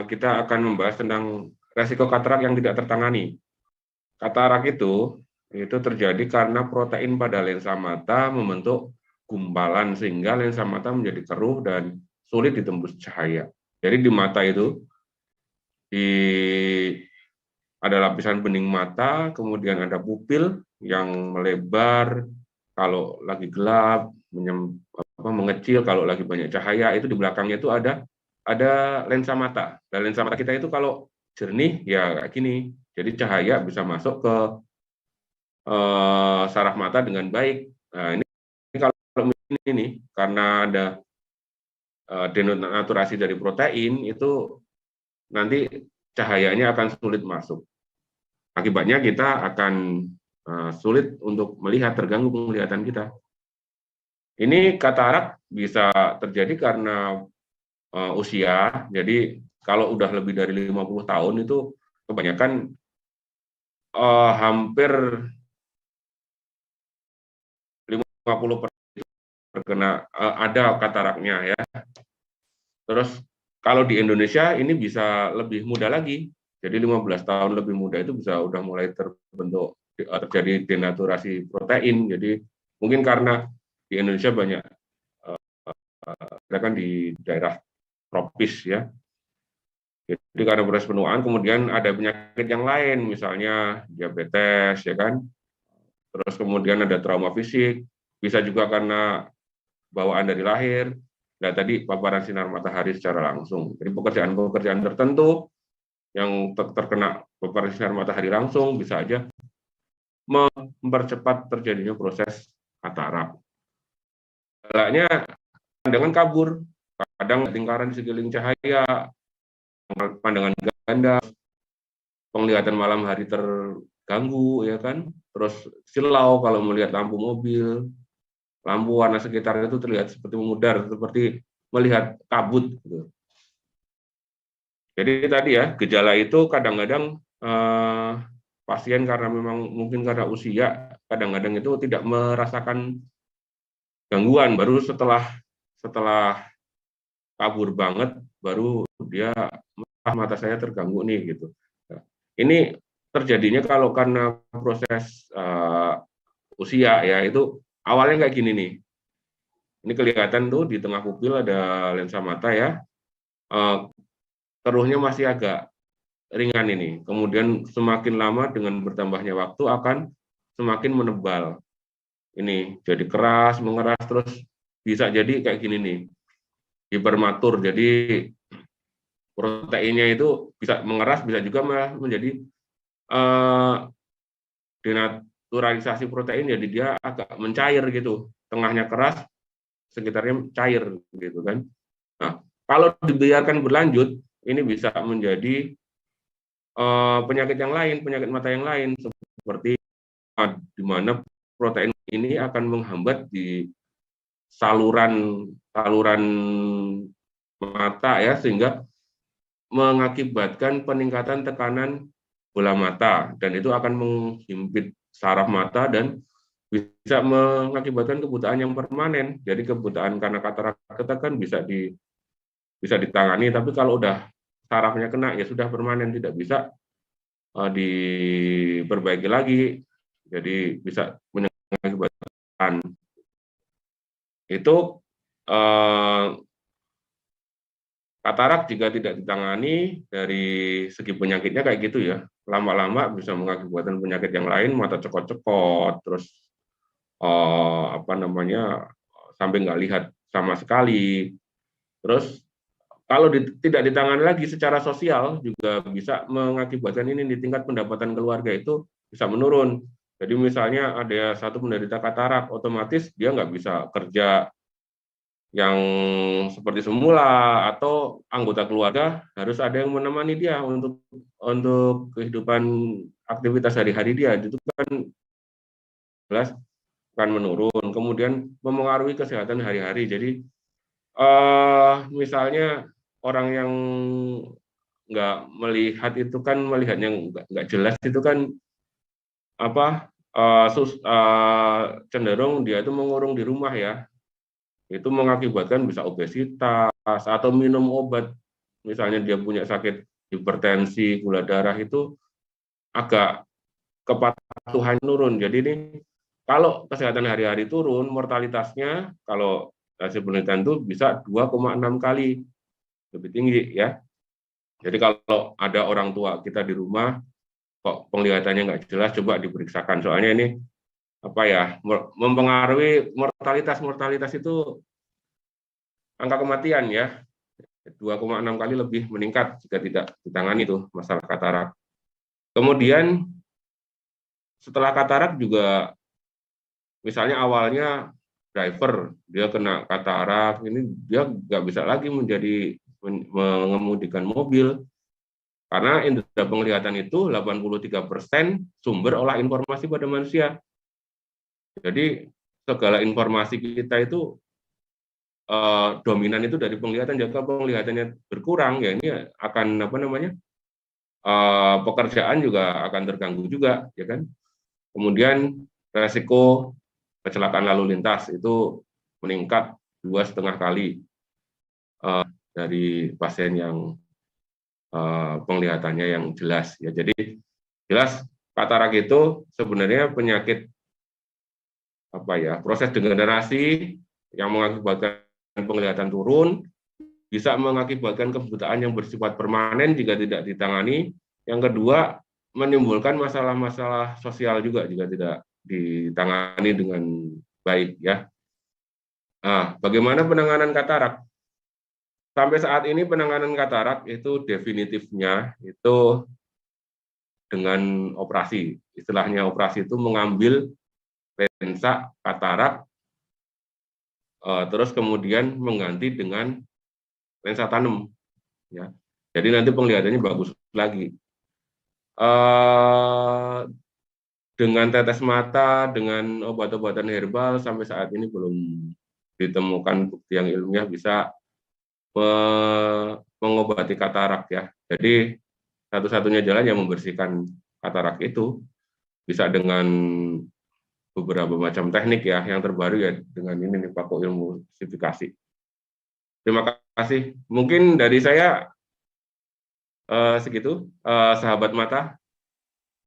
Kita akan membahas tentang resiko katarak yang tidak tertangani. Katarak itu terjadi karena protein pada lensa mata membentuk gumpalan sehingga lensa mata menjadi keruh dan sulit ditembus cahaya. Jadi di mata itu ada lapisan bening mata, kemudian ada pupil yang melebar kalau lagi gelap, mengecil kalau lagi banyak cahaya. Itu di belakangnya itu ada lensa mata. Dan lensa mata kita itu kalau jernih ya kayak gini. Jadi cahaya bisa masuk ke saraf mata dengan baik. Nah, ini kalau ini karena ada denaturasi dari protein itu nanti cahayanya akan sulit masuk. Akibatnya kita akan sulit untuk melihat, terganggu penglihatan kita. Ini katarak bisa terjadi karena usia. Jadi kalau udah lebih dari 50 tahun itu kebanyakan hampir 50% terkena ada kataraknya ya. Terus kalau di Indonesia ini bisa lebih muda lagi. Jadi 15 tahun lebih muda itu bisa udah mulai terbentuk terjadi denaturasi protein. Jadi mungkin karena di Indonesia banyak kan di daerah tropis ya. Jadi karena proses penuaan kemudian ada penyakit yang lain misalnya diabetes ya kan. Terus kemudian ada trauma fisik, bisa juga karena bawaan dari lahir. Nah, tadi paparan sinar matahari secara langsung. Jadi pekerjaan-pekerjaan tertentu yang terkena paparan sinar matahari langsung bisa aja mempercepat terjadinya proses katarak. Galaknya pandangan kabur, kadang lingkaran di sekeliling cahaya, pandangan ganda, penglihatan malam hari terganggu, ya kan? Terus silau kalau melihat lampu mobil, lampu warna sekitar itu terlihat seperti memudar, seperti melihat kabut. Gitu. Jadi tadi ya, gejala itu kadang-kadang pasien karena memang mungkin karena usia, kadang-kadang itu tidak merasakan gangguan, baru setelah kabur banget, baru dia mata saya terganggu nih gitu. Ini terjadinya kalau karena proses usia ya, itu awalnya kayak gini nih. Ini kelihatan tuh di tengah pupil ada lensa mata ya. Keruhnya masih agak ringan ini. Kemudian semakin lama dengan bertambahnya waktu akan semakin menebal. Ini jadi keras, mengeras, terus bisa jadi kayak gini nih. Hipermatur. Jadi proteinnya itu bisa mengeras, bisa juga malah menjadi denaturalisasi protein, jadi dia agak mencair gitu. Tengahnya keras, sekitarnya cair gitu kan. Nah, kalau dibiarkan berlanjut, ini bisa menjadi penyakit yang lain, penyakit mata yang lain, seperti di mana protein ini akan menghambat di saluran mata ya, sehingga mengakibatkan peningkatan tekanan bola mata, dan itu akan menghimpit saraf mata dan bisa mengakibatkan kebutaan yang permanen. Jadi kebutaan karena katarak kita kan bisa ditangani, tapi kalau udah sarafnya kena ya sudah permanen, tidak bisa diperbaiki lagi. Jadi bisa mengakibatkan itu katarak jika tidak ditangani dari segi penyakitnya kayak gitu ya, lama-lama bisa mengakibatkan penyakit yang lain, mata cekot-cekot, terus sampai nggak lihat sama sekali. Terus kalau tidak ditangani lagi secara sosial juga bisa mengakibatkan ini di tingkat pendapatan keluarga itu bisa menurun. Jadi misalnya ada satu penderita katarak, otomatis dia nggak bisa kerja yang seperti semula, atau anggota keluarga harus ada yang menemani dia untuk kehidupan aktivitas sehari-hari dia, itu kan jelas akan menurun, kemudian mempengaruhi kesehatan hari-hari. Jadi misalnya orang yang nggak melihat itu kan, melihatnya nggak jelas itu kan cenderung dia itu mengurung di rumah ya. itu mengakibatkan bisa obesitas atau minum obat, misalnya dia punya sakit hipertensi, gula darah, itu agak kepatuhan turun. Jadi ini kalau kesehatan hari-hari turun, mortalitasnya kalau hasil penelitian itu bisa 2,6 kali lebih tinggi ya. Jadi kalau ada orang tua kita di rumah kok penglihatannya nggak jelas, coba diperiksakan. Soalnya ini apa ya, mempengaruhi mortalitas itu, angka kematian ya 2,6 kali lebih meningkat jika tidak ditangani itu masalah katarak. Kemudian setelah katarak juga, misalnya awalnya driver dia kena katarak, ini dia nggak bisa lagi mengemudikan mobil karena indera penglihatan itu 83% sumber olah informasi pada manusia. Jadi segala informasi kita itu dominan itu dari penglihatan. Jika penglihatannya berkurang, ya ini akan apa namanya, pekerjaan juga akan terganggu juga, ya kan. Kemudian resiko kecelakaan lalu lintas itu meningkat 2,5 kali dari pasien yang penglihatannya yang jelas ya. Jadi jelas katarak itu sebenarnya penyakit apa ya, proses degenerasi yang mengakibatkan penglihatan turun, bisa mengakibatkan kebutaan yang bersifat permanen jika tidak ditangani. Yang kedua, menimbulkan masalah-masalah sosial juga jika tidak ditangani dengan baik ya. Nah, bagaimana penanganan katarak? Sampai saat ini penanganan katarak itu definitifnya itu dengan operasi. Istilahnya operasi itu mengambil lensa katarak, terus kemudian mengganti dengan lensa tanam. Ya. Jadi nanti penglihatannya bagus lagi. Dengan tetes mata, dengan obat-obatan herbal sampai saat ini belum ditemukan bukti yang ilmiah bisa mengobati katarak ya. Jadi satu-satunya jalan yang membersihkan katarak itu bisa dengan beberapa macam teknik ya. Yang terbaru ya dengan ini nih, pakoilmusifikasi. Terima kasih. Mungkin dari saya segitu, sahabat mata.